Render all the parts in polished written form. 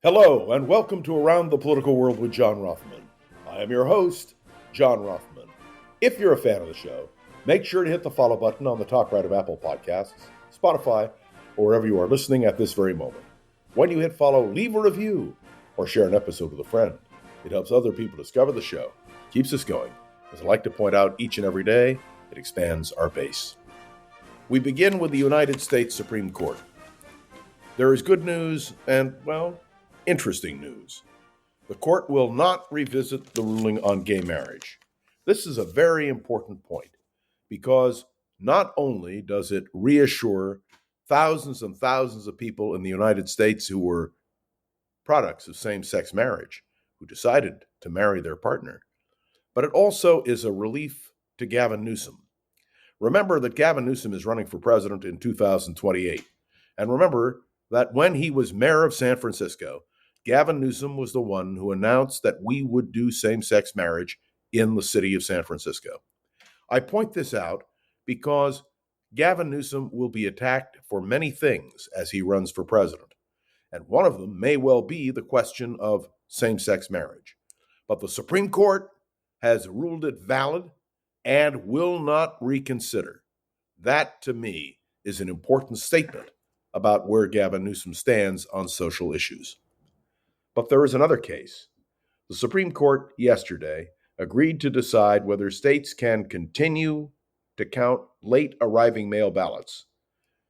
Hello, and welcome to Around the Political World with John Rothman. I am your host, John Rothman. If you're a fan of the show, make sure to hit the follow button on the top right of Apple Podcasts, Spotify, or wherever you are listening at this very moment. When you hit follow, leave a review or share an episode with a friend. It helps other people discover the show, keeps us going. As I like to point out each and every day, it expands our base. We begin with the United States Supreme Court. There is good news and, interesting news. The court will not revisit the ruling on gay marriage. This is a very important point because not only does it reassure thousands and thousands of people in the United States who were products of same-sex marriage, who decided to marry their partner, but it also is a relief to Gavin Newsom. Remember that Gavin Newsom is running for president in 2028. And remember that when he was mayor of San Francisco, Gavin Newsom was the one who announced that we would do same-sex marriage in the city of San Francisco. I point this out because Gavin Newsom will be attacked for many things as he runs for president, and one of them may well be the question of same-sex marriage. But the Supreme Court has ruled it valid and will not reconsider. That, to me, is an important statement about where Gavin Newsom stands on social issues. But there is another case. The Supreme Court yesterday agreed to decide whether states can continue to count late arriving mail ballots.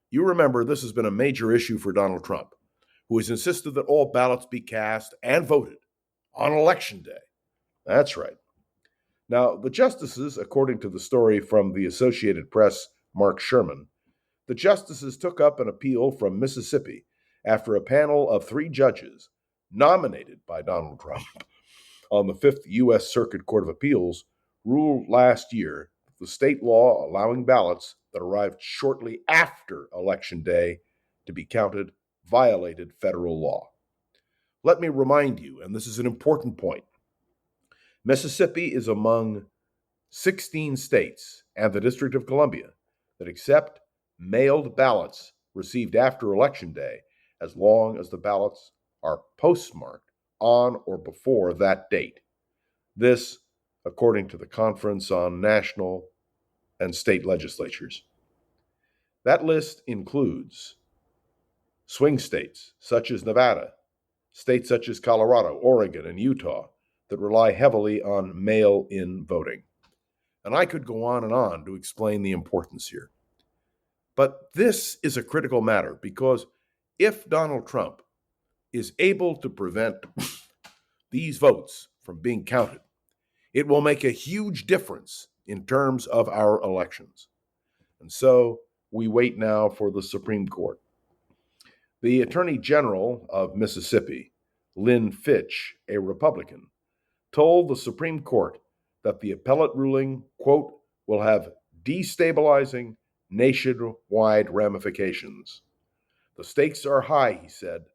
You remember this has been a major issue for Donald Trump, who has insisted that all ballots be cast and voted on Election Day. That's right. Now, the justices, according to the story from the Associated Press, Mark Sherman, the justices took up an appeal from Mississippi after a panel of 3 judges nominated by Donald Trump on the 5th U.S. Circuit Court of Appeals ruled last year that the state law allowing ballots that arrived shortly after Election Day to be counted violated federal law. Let me remind you, and this is an important point, Mississippi is among 16 states and the District of Columbia that accept mailed ballots received after Election Day as long as the ballots are postmarked on or before that date. This, according to the Conference on National and State Legislatures. That list includes swing states such as Nevada, states such as Colorado, Oregon, and Utah that rely heavily on mail-in voting. And I could go on and on to explain the importance here. But this is a critical matter because if Donald Trump is able to prevent these votes from being counted, it will make a huge difference in terms of our elections. And so we wait now for the Supreme Court. The Attorney General of Mississippi, Lynn Fitch, a Republican, told the Supreme Court that the appellate ruling, quote, will have destabilizing nationwide ramifications. The stakes are high, he said.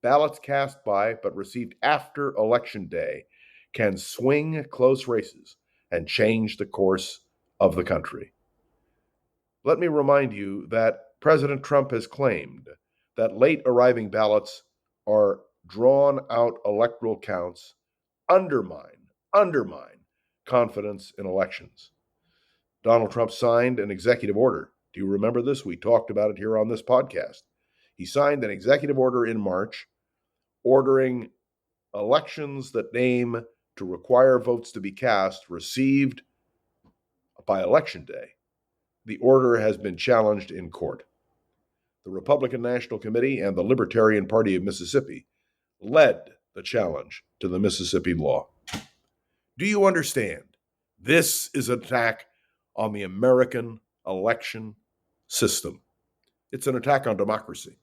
Ballots cast by but received after Election Day can swing close races and change the course of the country. Let me remind you that President Trump has claimed that late arriving ballots are drawn-out electoral counts, undermine confidence in elections. Donald Trump signed an executive order. Do you remember this? We talked about it here on this podcast. He signed an executive order in March ordering elections that aim to require votes to be cast received by Election Day. The order has been challenged in court. The Republican National Committee and the Libertarian Party of Mississippi led the challenge to the Mississippi law. Do you understand? This is an attack on the American election system. It's an attack on democracy.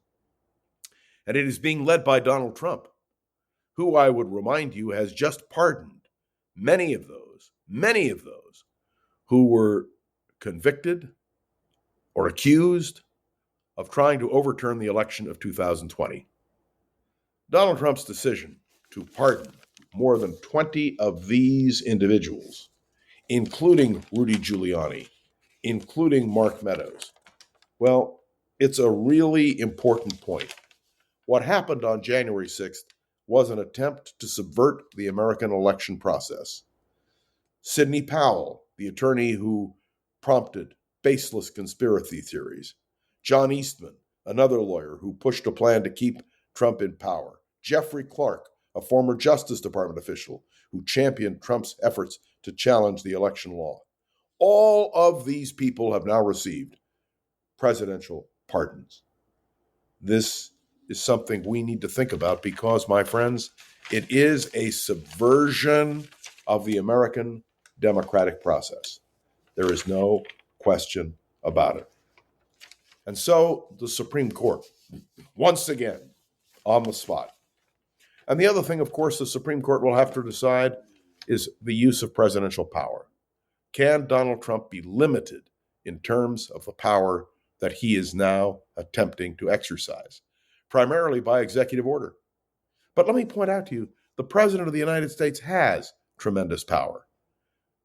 And it is being led by Donald Trump, who I would remind you has just pardoned many of those who were convicted or accused of trying to overturn the election of 2020. Donald Trump's decision to pardon more than 20 of these individuals, including Rudy Giuliani, including Mark Meadows, well, it's a really important point. What happened on January 6th was an attempt to subvert the American election process. Sidney Powell, the attorney who prompted baseless conspiracy theories. John Eastman, another lawyer who pushed a plan to keep Trump in power. Jeffrey Clark, a former Justice Department official who championed Trump's efforts to challenge the election law. All of these people have now received presidential pardons. This is something we need to think about because, my friends, it is a subversion of the American democratic process. There is no question about it. And so the Supreme Court, once again, on the spot. And the other thing, of course, the Supreme Court will have to decide is the use of presidential power. Can Donald Trump be limited in terms of the power that he is now attempting to exercise, primarily by executive order? But let me point out to you, the President of the United States has tremendous power.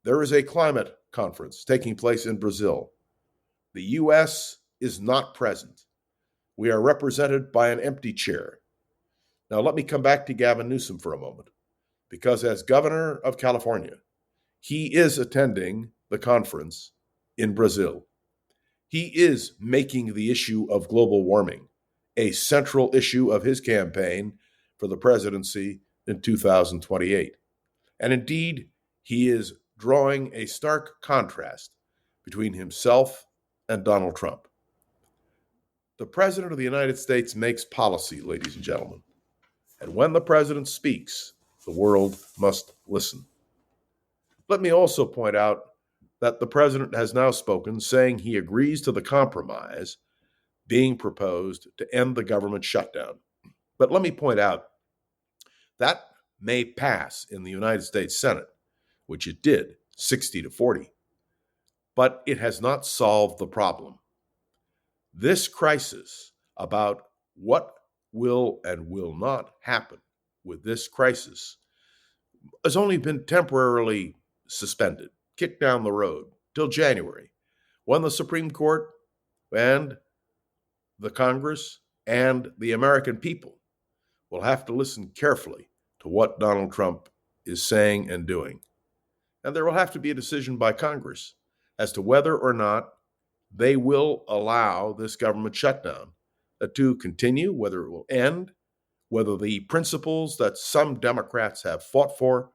There is a climate conference taking place in Brazil. The U.S. is not present. We are represented by an empty chair. Now, let me come back to Gavin Newsom for a moment, because as governor of California, he is attending the conference in Brazil. He is making the issue of global warming a central issue of his campaign for the presidency in 2028. And indeed, he is drawing a stark contrast between himself and Donald Trump. The President of the United States makes policy, ladies and gentlemen. And when the President speaks, the world must listen. Let me also point out that the President has now spoken, saying he agrees to the compromise being proposed to end the government shutdown. But let me point out that may pass in the United States Senate, which it did, 60-40. But it has not solved the problem. This crisis about what will and will not happen with this crisis has only been temporarily suspended, kicked down the road till January, when the Supreme Court and the Congress and the American people will have to listen carefully to what Donald Trump is saying and doing. And there will have to be a decision by Congress as to whether or not they will allow this government shutdown to continue, whether it will end, whether the principles that some Democrats have fought for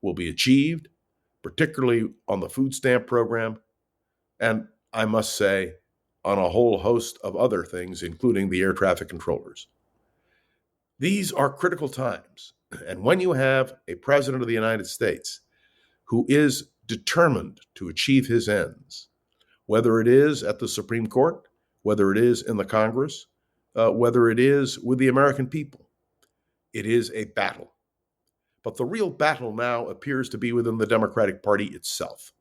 will be achieved, particularly on the food stamp program, and I must say, on a whole host of other things, including the air traffic controllers. These are critical times, and when you have a president of the United States who is determined to achieve his ends, whether it is at the Supreme Court, whether it is in the Congress, whether it is with the American people, it is a battle. But the real battle now appears to be within the Democratic Party itself.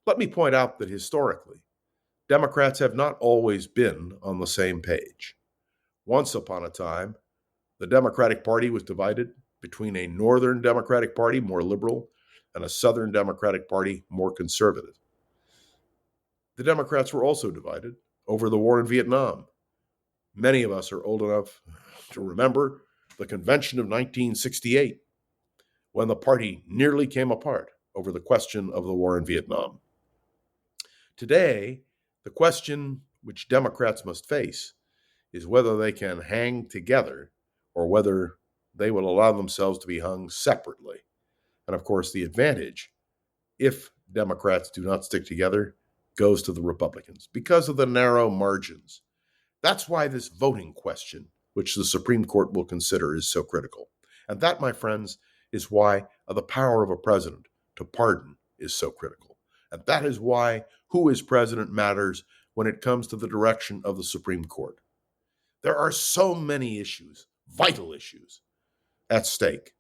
Let me point out that historically, Democrats have not always been on the same page. Once upon a time, the Democratic Party was divided between a Northern Democratic Party, more liberal, and a Southern Democratic Party, more conservative. The Democrats were also divided over the war in Vietnam. Many of us are old enough to remember the convention of 1968, when the party nearly came apart over the question of the war in Vietnam. Today, the question which Democrats must face is whether they can hang together or whether they will allow themselves to be hung separately. And of course, the advantage, if Democrats do not stick together, goes to the Republicans because of the narrow margins. That's why this voting question, which the Supreme Court will consider, is so critical. And that, my friends, is why the power of a president to pardon is so critical. And that is why who is president matters when it comes to the direction of the Supreme Court. There are so many issues, vital issues, at stake.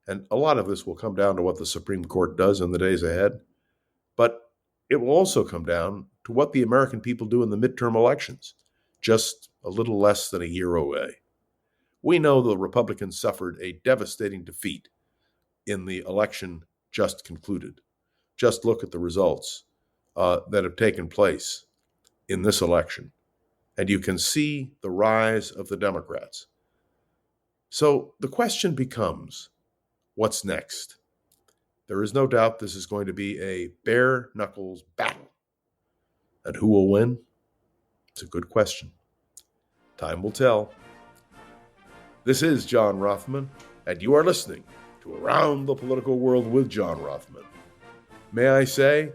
And a lot of this will come down to what the Supreme Court does in the days ahead. But it will also come down to what the American people do in the midterm elections, just a little less than a year away. We know the Republicans suffered a devastating defeat in the election just concluded. Just look at the results that have taken place in this election, and you can see the rise of the Democrats. So the question becomes, what's next? There is no doubt this is going to be a bare knuckles battle. And who will win? It's a good question. Time will tell. This is John Rothman, and you are listening to Around the Political World with John Rothman. May I say,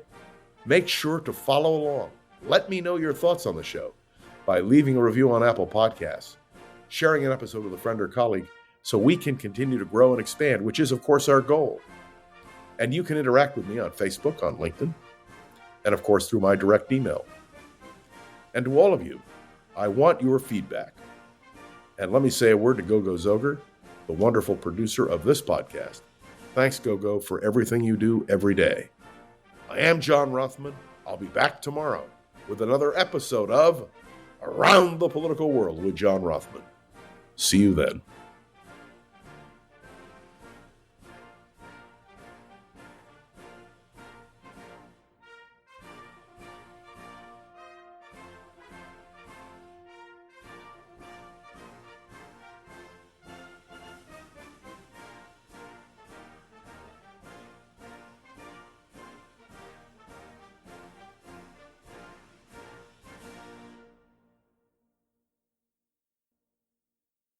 make sure to follow along. Let me know your thoughts on the show by leaving a review on Apple Podcasts, sharing an episode with a friend or colleague so we can continue to grow and expand, which is, of course, our goal. And you can interact with me on Facebook, on LinkedIn, and, of course, through my direct email. And to all of you, I want your feedback. And let me say a word to Gogo Zoger, the wonderful producer of this podcast. Thanks, Gogo, for everything you do every day. I am John Rothman. I'll be back tomorrow with another episode of Around the Political World with John Rothman. See you then.